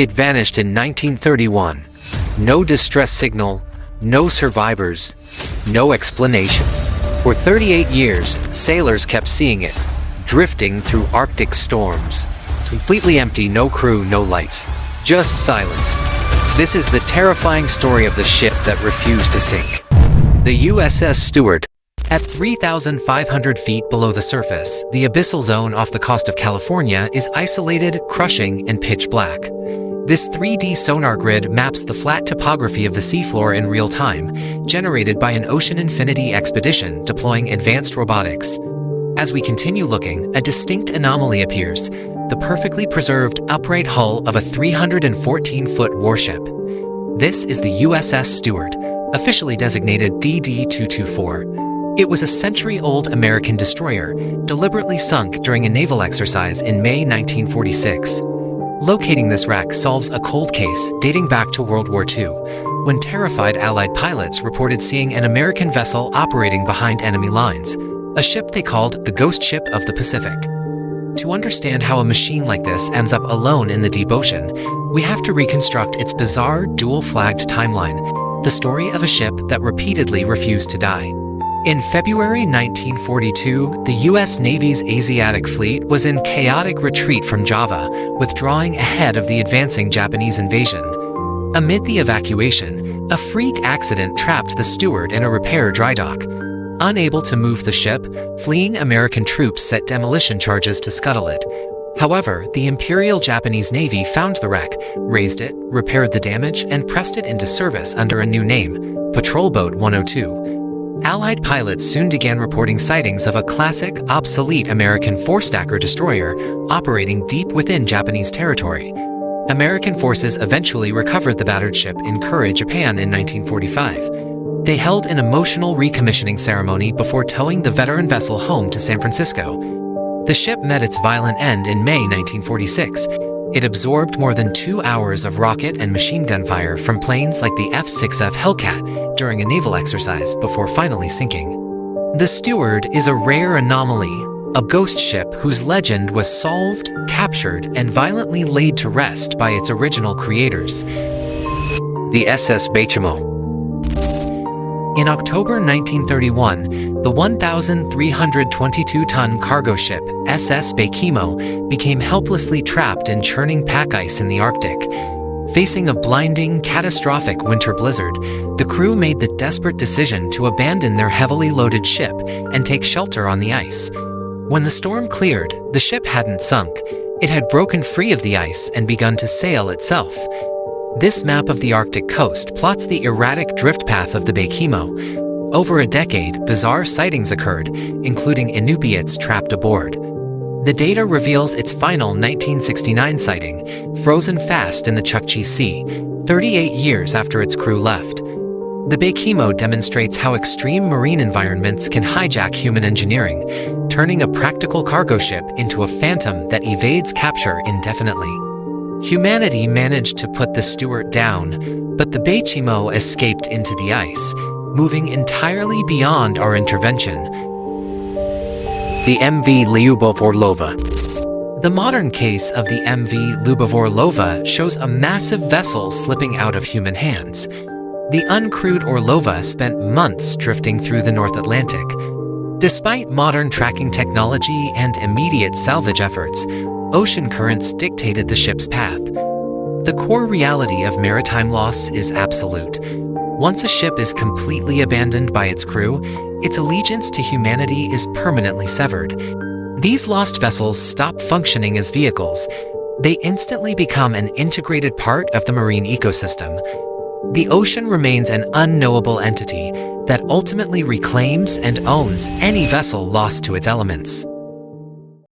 It vanished in 1931. No distress signal, no survivors, no explanation. For 38 years, sailors kept seeing it, drifting through Arctic storms. Completely empty, no crew, no lights. Just silence. This is the terrifying story of the ship that refused to sink. The USS Stewart. At 3,500 feet below the surface, the abyssal zone off the coast of California is isolated, crushing, and pitch black. This 3D sonar grid maps the flat topography of the seafloor in real time, generated by an Ocean Infinity expedition deploying advanced robotics. As we continue looking, a distinct anomaly appears: the perfectly preserved, upright hull of a 314-foot warship. This is the USS Stewart, officially designated DD-224. It was a century-old American destroyer, deliberately sunk during a naval exercise in May 1946. Locating this wreck solves a cold case dating back to World War II, when terrified Allied pilots reported seeing an American vessel operating behind enemy lines, a ship they called the Ghost Ship of the Pacific. To understand how a machine like this ends up alone in the deep ocean, we have to reconstruct its bizarre, dual-flagged timeline, the story of a ship that repeatedly refused to die. In February 1942, the U.S. Navy's Asiatic Fleet was in chaotic retreat from Java, withdrawing ahead of the advancing Japanese invasion. Amid the evacuation, a freak accident trapped the Stewart in a repair dry dock. Unable to move the ship, fleeing American troops set demolition charges to scuttle it. However, the Imperial Japanese Navy found the wreck, raised it, repaired the damage, and pressed it into service under a new name, Patrol Boat 102. Allied pilots soon began reporting sightings of a classic, obsolete American four-stacker destroyer operating deep within Japanese territory. American forces eventually recovered the battered ship in Kure, Japan in 1945. They held an emotional recommissioning ceremony before towing the veteran vessel home to San Francisco. The ship met its violent end in May 1946. It absorbed more than 2 hours of rocket and machine gun fire from planes like the F-6F Hellcat during a naval exercise before finally sinking. The Stewart is a rare anomaly, a ghost ship whose legend was solved, captured, and violently laid to rest by its original creators. The SS Bachimo. In October 1931, the 1,322-ton cargo ship SS Bachimo became helplessly trapped in churning pack ice in the Arctic. Facing a blinding, catastrophic winter blizzard, the crew made the desperate decision to abandon their heavily loaded ship and take shelter on the ice. When the storm cleared, the ship hadn't sunk. It had broken free of the ice and begun to sail itself. This map of the Arctic coast plots the erratic drift path of the Bachimo. Over a decade, bizarre sightings occurred, including Inupiats trapped aboard. The data reveals its final 1969 sighting, frozen fast in the Chukchi Sea, 38 years after its crew left. The Bachimo demonstrates how extreme marine environments can hijack human engineering, turning a practical cargo ship into a phantom that evades capture indefinitely. Humanity managed to put the Stewart down, but the Bachimo escaped into the ice, moving entirely beyond our intervention. The MV Lyubov Orlova. The modern case of the MV Lyubov Orlova shows a massive vessel slipping out of human hands. The uncrewed Orlova spent months drifting through the North Atlantic. Despite modern tracking technology and immediate salvage efforts, ocean currents dictated the ship's path. The core reality of maritime loss is absolute. Once a ship is completely abandoned by its crew, its allegiance to humanity is permanently severed. These lost vessels stop functioning as vehicles. They instantly become an integrated part of the marine ecosystem. The ocean remains an unknowable entity that ultimately reclaims and owns any vessel lost to its elements.